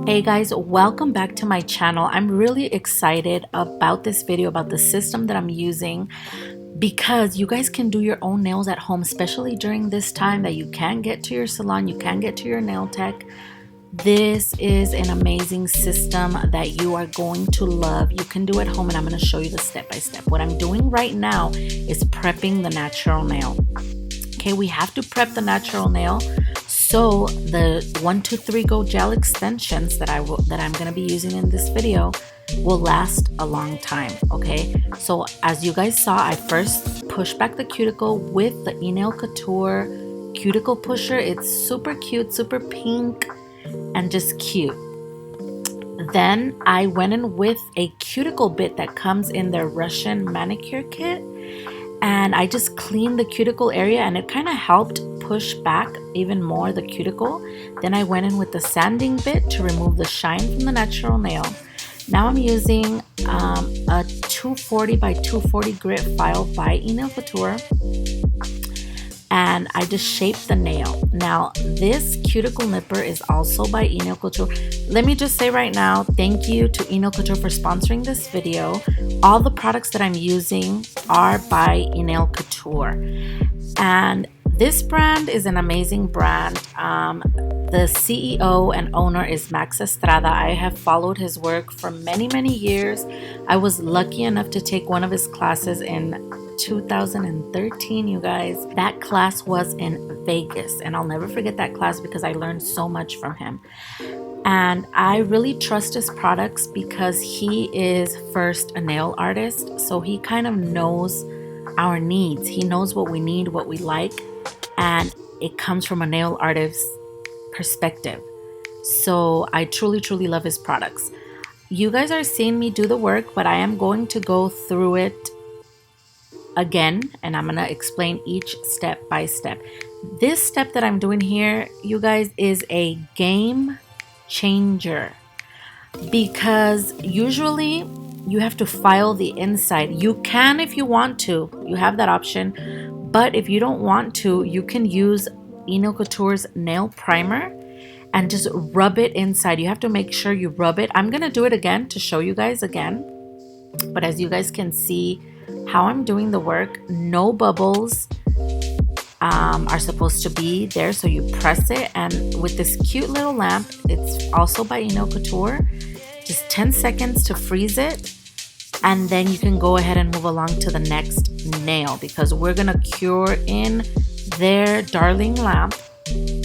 Hey guys, welcome back to my channel. I'm really excited about this video, about the system that I'm using, because you guys can do your own nails at home, especially during this time that you can't get to your salon, you can't get to your nail tech. This is an amazing system that you are going to love. You can do at home, and I'm going to show you the step-by-step. What I'm doing right now is prepping the natural nail. Okay, we have to prep the natural nail so the 1, 2, 3 Go gel extensions that I'm going to be using in this video will last a long time. Okay, so as you guys saw, I first pushed back the cuticle with the ENAILCOUTURE cuticle pusher. It's super cute, super pink, and just cute. Then I went in with a cuticle bit that comes in their Russian manicure kit, and I just cleaned the cuticle area, and it kind of helped push back even more the cuticle. Then I went in with the sanding bit to remove the shine from the natural nail. Now I'm using a 240 by 240 grit file by ENAILCOUTURE, and I just shaped the nail. Now this cuticle nipper is also by ENAILCOUTURE. Let me just say right now, thank you to ENAILCOUTURE for sponsoring this video. All the products that I'm using are by ENAILCOUTURE, and this brand is an amazing brand. The CEO and owner is Max Estrada. I have followed his work for many years. I was lucky enough to take one of his classes in 2013, you guys. That class was in Vegas, and I'll never forget that class because I learned so much from him. And I really trust his products because he is first a nail artist, so he kind of knows our needs. He knows what we need, what we like, and it comes from a nail artist's perspective. So I truly love his products. You guys are seeing me do the work, but I am going to go through it again, and I'm gonna explain each step by step. This step that I'm doing here, you guys, is a game changer, because usually you have to file the inside. You can if you want to, you have that option, but if you don't want to, you can use ENAILCOUTURE's nail primer and just rub it inside. You have to make sure you rub it. I'm gonna do it again to show you guys again, but as you guys can see how I'm doing the work, no bubbles are supposed to be there. So you press it, and with this cute little lamp, it's also by ENAILCOUTURE, just 10 seconds to freeze it, and then you can go ahead and move along to the next nail, because we're gonna cure in their darling lamp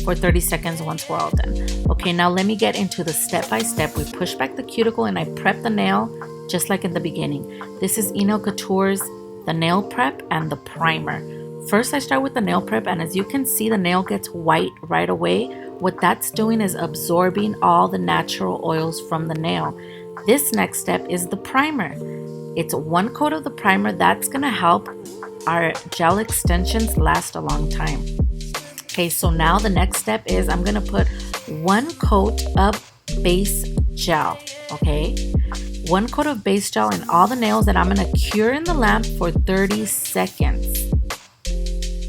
for 30 seconds once we're all done. Okay, now let me get into the step-by-step. We push back the cuticle and I prep the nail just like in the beginning. This is ENAILCOUTURE's the nail prep and the primer. First I start with the nail prep, and as you can see, the nail gets white right away. What that's doing is absorbing all the natural oils from the nail. This next step is the primer. It's 1 coat of the primer that's gonna help our gel extensions last a long time. Okay, so now the next step is I'm gonna put 1 coat of base gel. Okay, 1 coat of base gel in all the nails that I'm gonna cure in the lamp for 30 seconds.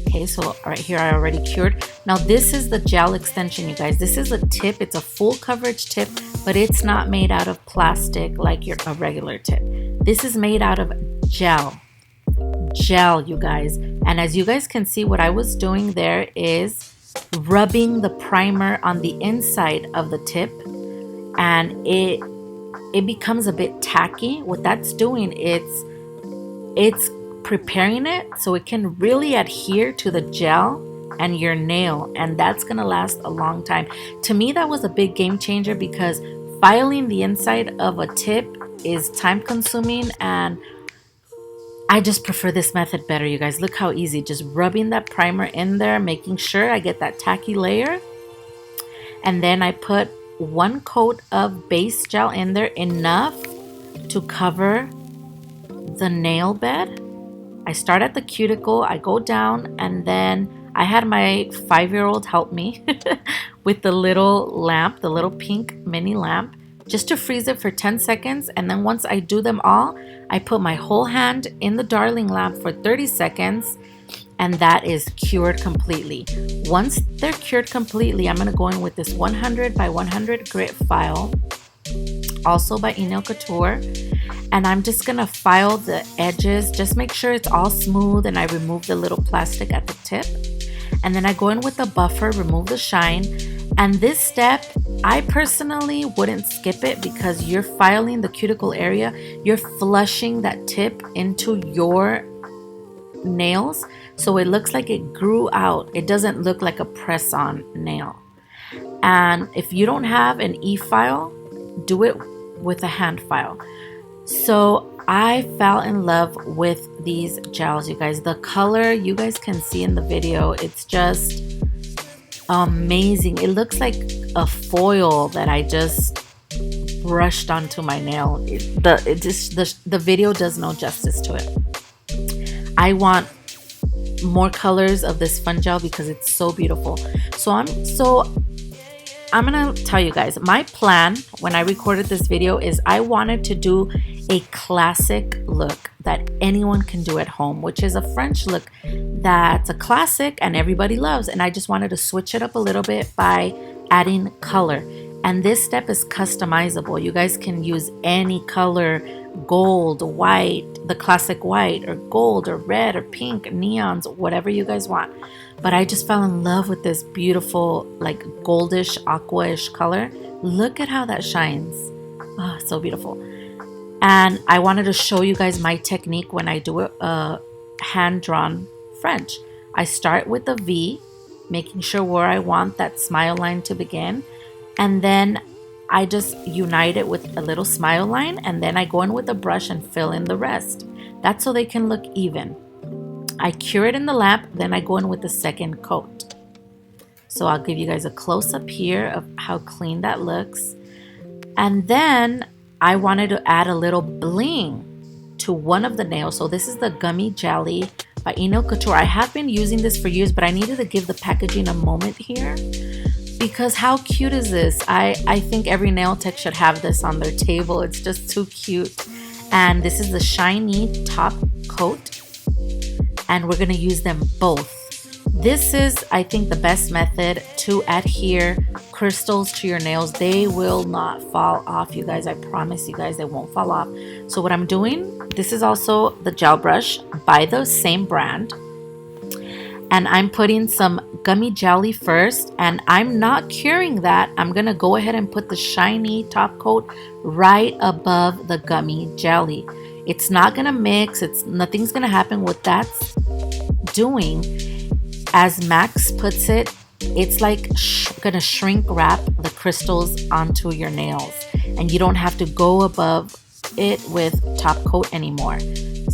Okay, so right here I already cured. Now this is the gel extension, you guys. This is a tip. It's a full coverage tip, but it's not made out of plastic like a regular tip. This is made out of gel, you guys. And as you guys can see, what I was doing there is rubbing the primer on the inside of the tip, and it becomes a bit tacky. What that's doing, it's preparing it so it can really adhere to the gel and your nail, and that's gonna last a long time. To me, that was a big game changer, because filing the inside of a tip is time consuming, and I just prefer this method better, you guys. Look how easy, just rubbing that primer in there, making sure I get that tacky layer, and then I put 1 coat of base gel in there, enough to cover the nail bed. I start at the cuticle, I go down, and then I had my 5-year-old help me with the little lamp, the little pink mini lamp, just to freeze it for 10 seconds. And then once I do them all, I put my whole hand in the darling lamp for 30 seconds, and that is cured completely. Once they're cured completely, I'm gonna go in with this 100 by 100 grit file, also by ENAILCOUTURE, and I'm just gonna file the edges. Just make sure it's all smooth, and I remove the little plastic at the tip. And then I go in with the buffer, remove the shine. And this step, I personally wouldn't skip it because you're filing the cuticle area. You're flushing that tip into your nails, so it looks like it grew out. It doesn't look like a press-on nail. And if you don't have an e-file, do it with a hand file. So I fell in love with these gels, you guys. The color, you guys can see in the video, it's just amazing. It looks like a foil that I just brushed onto my nail. The video does no justice to it. I want more colors of this fun gel because it's so beautiful. So I'm gonna tell you guys, my plan when I recorded this video is I wanted to do a classic look that anyone can do at home, which is a French look that's a classic and everybody loves. And I just wanted to switch it up a little bit by adding color. And this step is customizable. You guys can use any color, gold, white, the classic white, or gold, or red, or pink, neons, whatever you guys want. But I just fell in love with this beautiful, like goldish, aqua-ish color. Look at how that shines. Oh, so beautiful. And I wanted to show you guys my technique when I do a hand-drawn French. I start with a V, making sure where I want that smile line to begin. And then I just unite it with a little smile line, and then I go in with a brush and fill in the rest. That's so they can look even. I cure it in the lamp, then I go in with the second coat. So I'll give you guys a close-up here of how clean that looks. And then I wanted to add a little bling to one of the nails. So this is the Gummy Jelly by ENAILCOUTURE. I have been using this for years, but I needed to give the packaging a moment here. Because how cute is this? I think every nail tech should have this on their table. It's just too cute. And this is the SHINEE top coat. And we're gonna use them both. This is, I think, the best method to adhere crystals to your nails. They will not fall off, you guys. I promise you guys, they won't fall off. So what I'm doing, this is also the gel brush by the same brand. And I'm putting some gummy jelly first, and I'm not curing that. I'm gonna go ahead and put the SHINEE top coat right above the gummy jelly. It's not gonna mix, nothing's gonna happen. What that's doing, as Max puts it, it's like gonna shrink wrap the crystals onto your nails, and you don't have to go above it with top coat anymore.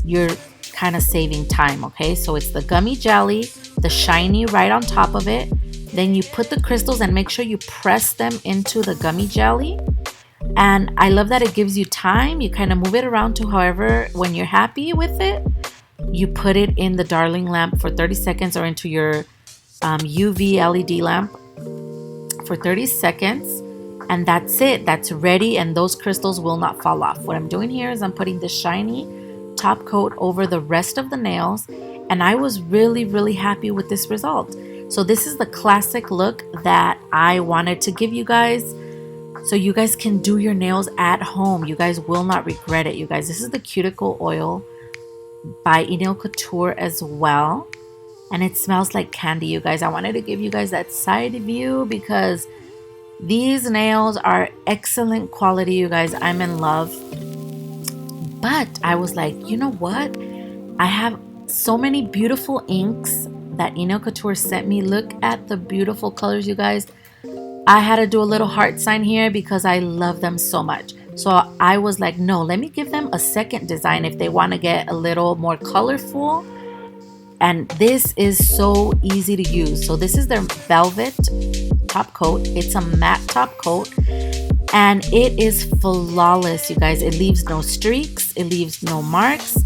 You're kind of saving time, okay? So it's the gummy jelly, the SHINEE right on top of it. Then you put the crystals and make sure you press them into the gummy jelly. And I love that it gives you time. You kind of move it around to however, when you're happy with it, you put it in the Darling lamp for 30 seconds or into your UV LED lamp for 30 seconds. And that's it. That's ready, and those crystals will not fall off. What I'm doing here is I'm putting the SHINEE top coat over the rest of the nails, and I was really, really happy with this result. So this is the classic look that I wanted to give you guys, so you guys can do your nails at home. You guys will not regret it, you guys. This is the cuticle oil by ENAILCOUTURE as well, and it smells like candy, you guys. I wanted to give you guys that side view because these nails are excellent quality, you guys. I'm in love. But I was like, you know what? I have so many beautiful inks that ENAILCOUTURE sent me. Look at the beautiful colors, you guys. I had to do a little heart sign here because I love them so much. So I was like, no, let me give them a second design if they want to get a little more colorful. And this is so easy to use. So this is their velvet top coat. It's a matte top coat, and it is flawless, you guys. It leaves no streaks, it leaves no marks.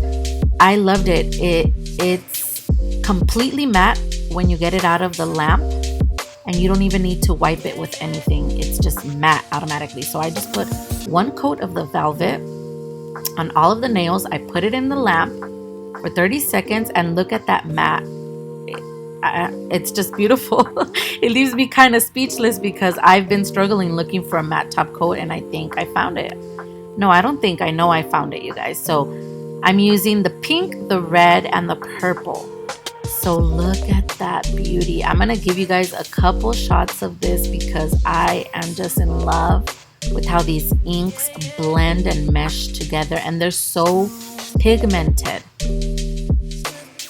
I loved it. It's completely matte when you get it out of the lamp, and you don't even need to wipe it with anything. It's just matte automatically. So I just put one coat of the velvet on all of the nails. I put it in the lamp for 30 seconds, and look at that matte it's just beautiful. It leaves me kind of speechless because I've been struggling looking for a matte top coat, and I think I found it. No, I don't think, I know I found it, you guys. So I'm using the pink, the red, and the purple. So look at that beauty. I'm gonna give you guys a couple shots of this because I am just in love with how these inks blend and mesh together, and they're so pigmented.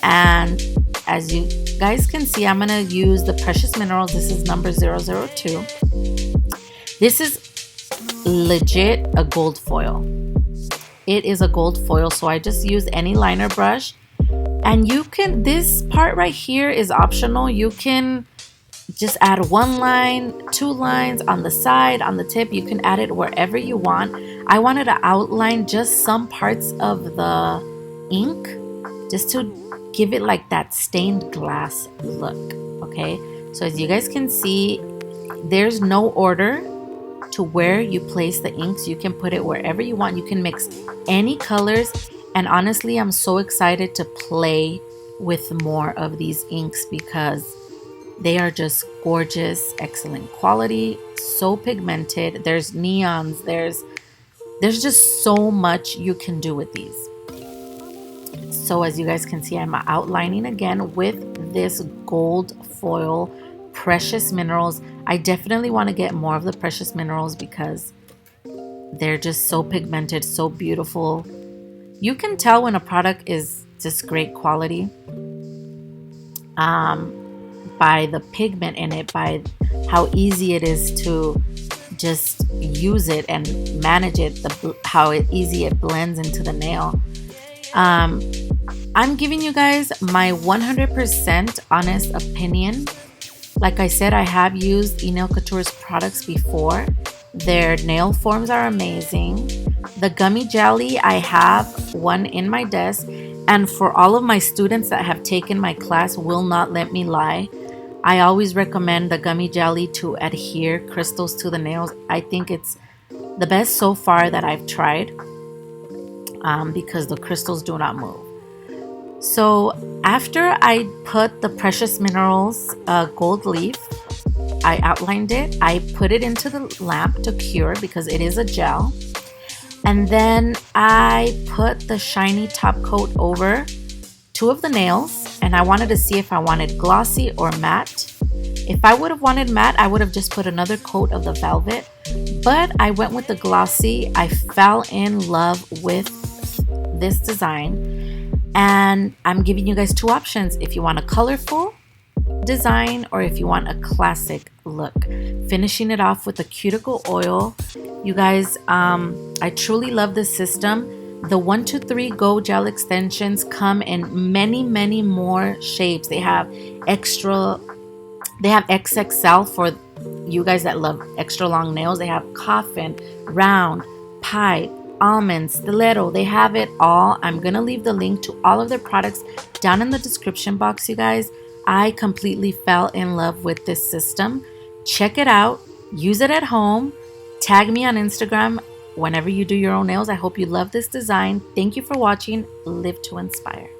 And as you guys can see, I'm gonna use the Precious Minerals. This is number 002. This is legit a gold foil. It is a gold foil, so I just use any liner brush. And you can, this part right here is optional. You can just add one line, two lines on the side, on the tip. You can add it wherever you want. I wanted to outline just some parts of the ink just to give it like that stained glass look. Okay, so as you guys can see, there's no order to where you place the inks. You can put it wherever you want. You can mix any colors, and honestly, I'm so excited to play with more of these inks because they are just gorgeous, excellent quality, so pigmented. There's neons, there's just so much you can do with these. So as you guys can see, I'm outlining again with this gold foil Precious Minerals. I definitely want to get more of the Precious Minerals because they're just so pigmented, so beautiful. You can tell when a product is just great quality by the pigment in it, by how easy it is to just use it and manage it, how easy it blends into the nail. I'm giving you guys my 100% honest opinion. Like I said, I have used ENAILCOUTURE's products before. Their nail forms are amazing. The gummy jelly, I have one in my desk, and for all of my students that have taken my class will not let me lie. I always recommend the gummy jelly to adhere crystals to the nails. I think it's the best so far that I've tried because the crystals do not move. So after I put the Precious Minerals gold leaf, I outlined it, I put it into the lamp to cure because it is a gel. And then I put the shiny top coat over two of the nails, and I wanted to see if I wanted glossy or matte. If I would have wanted matte, I would have just put another coat of the velvet, but I went with the glossy. I fell in love with this design, and I'm giving you guys two options if you want a colorful design or if you want a classic look. Finishing it off with a cuticle oil. You guys, I truly love this system. The 1, 2, 3 Go gel extensions come in many more shapes. They have XXL for you guys that love extra long nails. They have coffin, round, pipe, almond, stiletto. They have it all. I'm gonna leave the link to all of their products down in the description box, you guys. I completely fell in love with this system. Check it out, use it at home, tag me on Instagram whenever you do your own nails. I hope you love this design. Thank you for watching. Live to inspire.